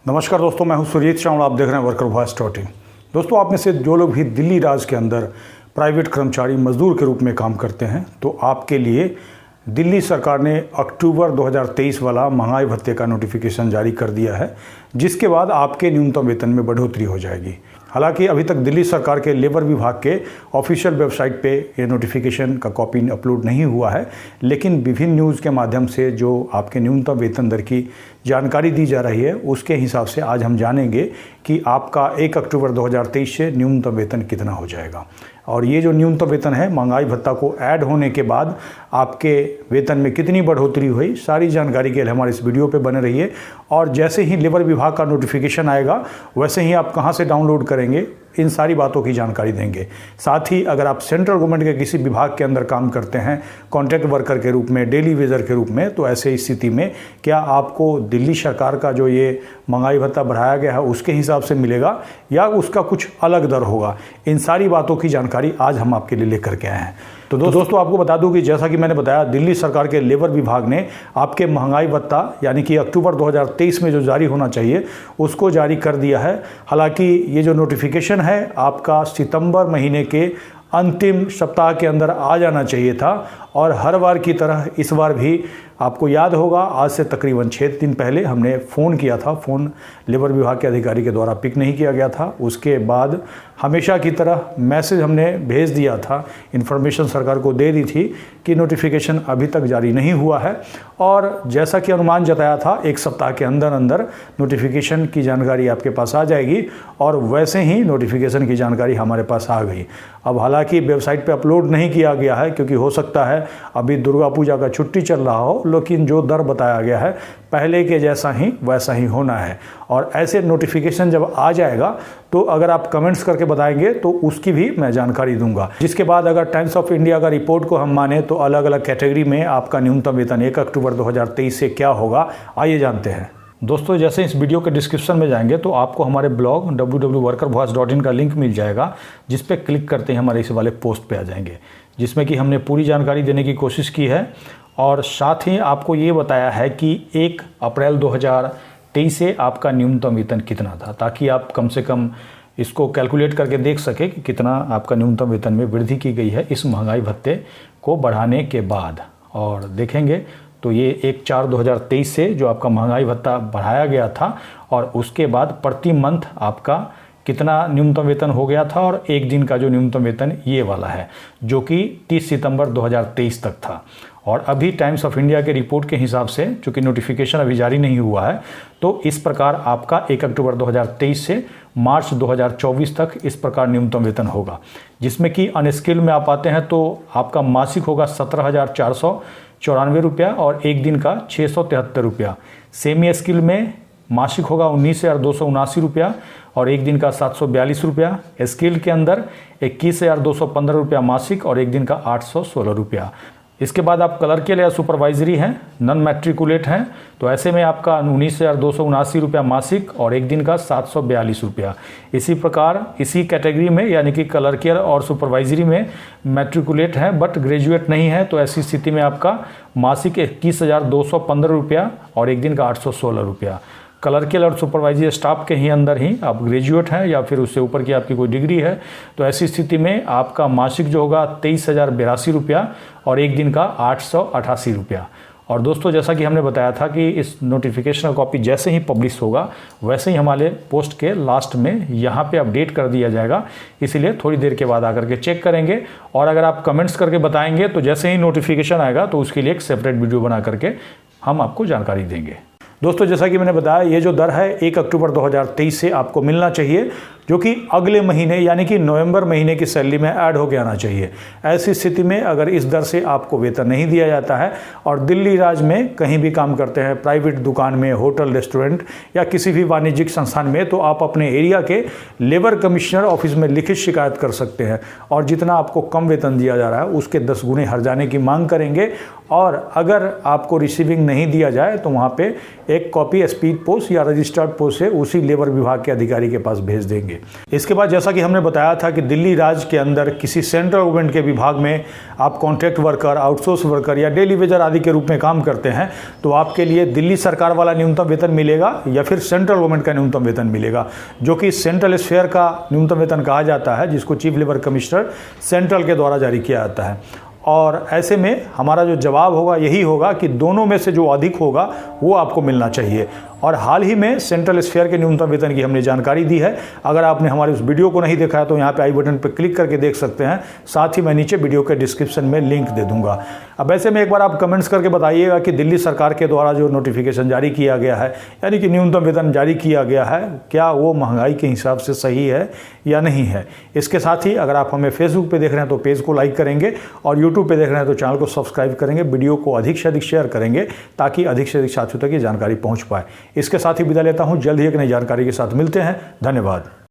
नमस्कार दोस्तों, मैं हूं सुरजीत शाह और आप देख रहे हैं वर्कर वॉइस .in। दोस्तों, आप में से जो लोग भी दिल्ली राज्य के अंदर प्राइवेट कर्मचारी मजदूर के रूप में काम करते हैं, तो आपके लिए दिल्ली सरकार ने अक्टूबर 2023 वाला महंगाई भत्ते का नोटिफिकेशन जारी कर दिया है, जिसके बाद आपके न्यूनतम वेतन में बढ़ोतरी हो जाएगी। हालांकि अभी तक दिल्ली सरकार के लेबर विभाग के ऑफिशियल वेबसाइट पे ये नोटिफिकेशन का कॉपी अपलोड नहीं हुआ है, लेकिन विभिन्न न्यूज़ के माध्यम से जो आपके न्यूनतम वेतन दर की जानकारी दी जा रही है, उसके हिसाब से आज हम जानेंगे कि आपका 1 अक्टूबर 2023 से न्यूनतम वेतन कितना हो जाएगा। और ये जो न्यूनतम वेतन है, महंगाई भत्ता को ऐड होने के बाद आपके वेतन में कितनी बढ़ोतरी हुई, सारी जानकारी के लिए हमारे इस वीडियो पे बने रहिए। और जैसे ही लेबर विभाग का नोटिफिकेशन आएगा, वैसे ही आप कहाँ से डाउनलोड करेंगे, इन सारी बातों की जानकारी देंगे। साथ ही अगर आप सेंट्रल गवर्नमेंट के किसी विभाग के अंदर काम करते हैं कॉन्ट्रैक्ट वर्कर के रूप में, डेली वेजर के रूप में, तो ऐसे स्थिति में क्या आपको दिल्ली सरकार का जो ये महंगाई भत्ता बढ़ाया गया है उसके हिसाब से मिलेगा या उसका कुछ अलग दर होगा, इन सारी बातों की जानकारी आज हम आपके लिए लेकर के आए हैं। तो दोस्तों आपको बता दूं कि जैसा कि मैंने बताया, दिल्ली सरकार के लेबर विभाग ने आपके महंगाई भत्ता यानी कि अक्टूबर 2023 में जो जारी होना चाहिए उसको जारी कर दिया है। हालांकि ये जो नोटिफिकेशन है आपका सितंबर महीने के अंतिम सप्ताह के अंदर आ जाना चाहिए था, और हर बार की तरह इस बार भी आपको याद होगा, आज से तकरीबन 6 दिन पहले हमने फ़ोन किया था। फ़ोन लेबर विभाग के अधिकारी के द्वारा पिक नहीं किया गया था। उसके बाद हमेशा की तरह मैसेज हमने भेज दिया था, इन्फॉर्मेशन सरकार को दे दी थी कि नोटिफिकेशन अभी तक जारी नहीं हुआ है, और जैसा कि अनुमान जताया था 1 सप्ताह के अंदर अंदर नोटिफिकेशन की जानकारी आपके पास आ जाएगी, और वैसे ही नोटिफिकेशन की जानकारी हमारे पास आ गई। अब हालांकि वेबसाइट पे अपलोड नहीं किया गया है, क्योंकि हो सकता है अभी दुर्गा पूजा का छुट्टी चल रहा हो, लेकिन जो दर बताया गया है पहले के जैसा ही वैसा ही होना है। और ऐसे नोटिफिकेशन जब आ जाएगा तो अगर आप कमेंट्स करके बताएंगे तो उसकी भी मैं जानकारी दूंगा। जिसके बाद अगर टाइम्स ऑफ इंडिया का रिपोर्ट को हम माने तो अलग अलग कैटेगरी में आपका न्यूनतम वेतन 1 अक्टूबर 2023 से क्या होगा, आइए जानते हैं। दोस्तों, जैसे इस वीडियो के डिस्क्रिप्शन में जाएंगे तो आपको हमारे ब्लॉग www.workervoice.in का लिंक मिल जाएगा, जिस पर क्लिक करते ही हमारे इस वाले पोस्ट पे आ जाएंगे, जिसमें कि हमने पूरी जानकारी देने की कोशिश की है। और साथ ही आपको ये बताया है कि 1 अप्रैल 2023 से आपका न्यूनतम वेतन कितना था, ताकि आप कम से कम इसको कैलकुलेट करके देख सके कि कितना आपका न्यूनतम वेतन में वृद्धि की गई है इस महंगाई भत्ते को बढ़ाने के बाद। और देखेंगे तो ये 1/4/2023 से जो आपका महंगाई भत्ता बढ़ाया गया था, और उसके बाद प्रति मंथ आपका कितना न्यूनतम वेतन हो गया था, और एक दिन का जो न्यूनतम वेतन ये वाला है, जो कि 30 सितंबर 2023 तक था। और अभी टाइम्स ऑफ इंडिया के रिपोर्ट के हिसाब से, चूँकि नोटिफिकेशन अभी जारी नहीं हुआ है, तो इस प्रकार आपका 1 अक्टूबर 2023 से मार्च 2024 तक इस प्रकार न्यूनतम वेतन होगा, जिसमें कि अनस्किल्ड में आप आते हैं तो आपका मासिक होगा 17,494 रुपया और एक दिन का 673 रुपया। सेमी स्किल में मासिक होगा 19,279 रुपया और एक दिन का 742 रुपया। स्किल के अंदर 21,215 रुपया मासिक और एक दिन का 816 रुपया। इसके बाद आप क्लर्कियल या सुपरवाइजरी हैं, नॉन मैट्रिकुलेट हैं, तो ऐसे में आपका 19,279 रुपया मासिक और एक दिन का 742 रुपया। इसी प्रकार इसी कैटेगरी में यानी कि क्लर्कियल और सुपरवाइजरी में मैट्रिकुलेट हैं बट ग्रेजुएट नहीं है, तो ऐसी स्थिति में आपका मासिक 21,215 रुपया और एक दिन का 816 रुपया। क्लर्कियल और सुपरवाइजरी स्टाफ के ही अंदर ही आप ग्रेजुएट हैं या फिर उससे ऊपर की आपकी कोई डिग्री है, तो ऐसी स्थिति में आपका मासिक जो होगा 23,082 रुपया और एक दिन का 888 रुपया। और दोस्तों, जैसा कि हमने बताया था कि इस नोटिफिकेशन का कॉपी जैसे ही पब्लिश होगा वैसे ही हमारे पोस्ट के लास्ट में यहाँ पे अपडेट कर दिया जाएगा, इसीलिए थोड़ी देर के बाद आकर के चेक करेंगे। और अगर आप कमेंट्स करके बताएंगे तो जैसे ही नोटिफिकेशन आएगा तो उसके लिए एक सेपरेट वीडियो बना करके हम आपको जानकारी देंगे। दोस्तों, जैसा कि मैंने बताया, ये जो दर है 1 अक्टूबर 2023 से आपको मिलना चाहिए, जो कि अगले महीने यानी कि नवंबर महीने की सैलरी में ऐड होकर आना चाहिए। ऐसी स्थिति में अगर इस दर से आपको वेतन नहीं दिया जाता है और दिल्ली राज्य में कहीं भी काम करते हैं, प्राइवेट दुकान में, होटल, रेस्टोरेंट या किसी भी वाणिज्यिक संस्थान में, तो आप अपने एरिया के लेबर कमिश्नर ऑफिस में लिखित शिकायत कर सकते हैं और जितना आपको कम वेतन दिया जा रहा है उसके 10 गुने हर्जाने की मांग करेंगे। और अगर आपको रिसीविंग नहीं दिया जाए तो वहाँ पे एक कॉपी स्पीड पोस्ट या रजिस्टर्ड पोस्ट से उसी लेबर विभाग के अधिकारी के पास भेज देंगे। मिलेंगे। इसके बाद जैसा कि हमने बताया था कि दिल्ली राज्य के अंदर किसी सेंट्रल गवर्नमेंट के विभाग में आप कॉन्ट्रैक्ट वर्कर, आउटसोर्स वर्कर या डेली वेजर आदि के रूप में काम करते हैं तो आपके लिए दिल्ली सरकार वाला न्यूनतम वेतन मिलेगा या फिर सेंट्रल गवर्नमेंट का न्यूनतम वेतन मिलेगा, जो कि सेंट्रल स्फेयर का न्यूनतम वेतन कहा जाता है, जिसको चीफ लेबर कमिश्नर सेंट्रल के द्वारा जारी किया जाता है। और ऐसे में हमारा जो जवाब होगा यही होगा कि दोनों में से जो अधिक होगा वो आपको मिलना चाहिए। और हाल ही में सेंट्रल स्फेयर के न्यूनतम वेतन की हमने जानकारी दी है। अगर आपने हमारे उस वीडियो को नहीं देखा है तो यहाँ पे आई बटन पर क्लिक करके देख सकते हैं। साथ ही मैं नीचे वीडियो के डिस्क्रिप्शन में लिंक दे दूंगा। अब ऐसे में एक बार आप कमेंट्स करके बताइएगा कि दिल्ली सरकार के द्वारा जो नोटिफिकेशन जारी किया गया है, यानी कि न्यूनतम वेतन जारी किया गया है, क्या वो महंगाई के हिसाब से सही है या नहीं है। इसके साथ ही अगर आप हमें फेसबुक पे देख रहे हैं तो पेज को लाइक करेंगे और यूट्यूब पे देख रहे हैं तो चैनल को सब्सक्राइब करेंगे, वीडियो को अधिक से अधिक शेयर करेंगे ताकि अधिक से अधिक साथियों तक ये जानकारी पहुंच पाए। इसके साथ ही विदा लेता हूं, जल्द ही एक नई जानकारी के साथ मिलते हैं। धन्यवाद।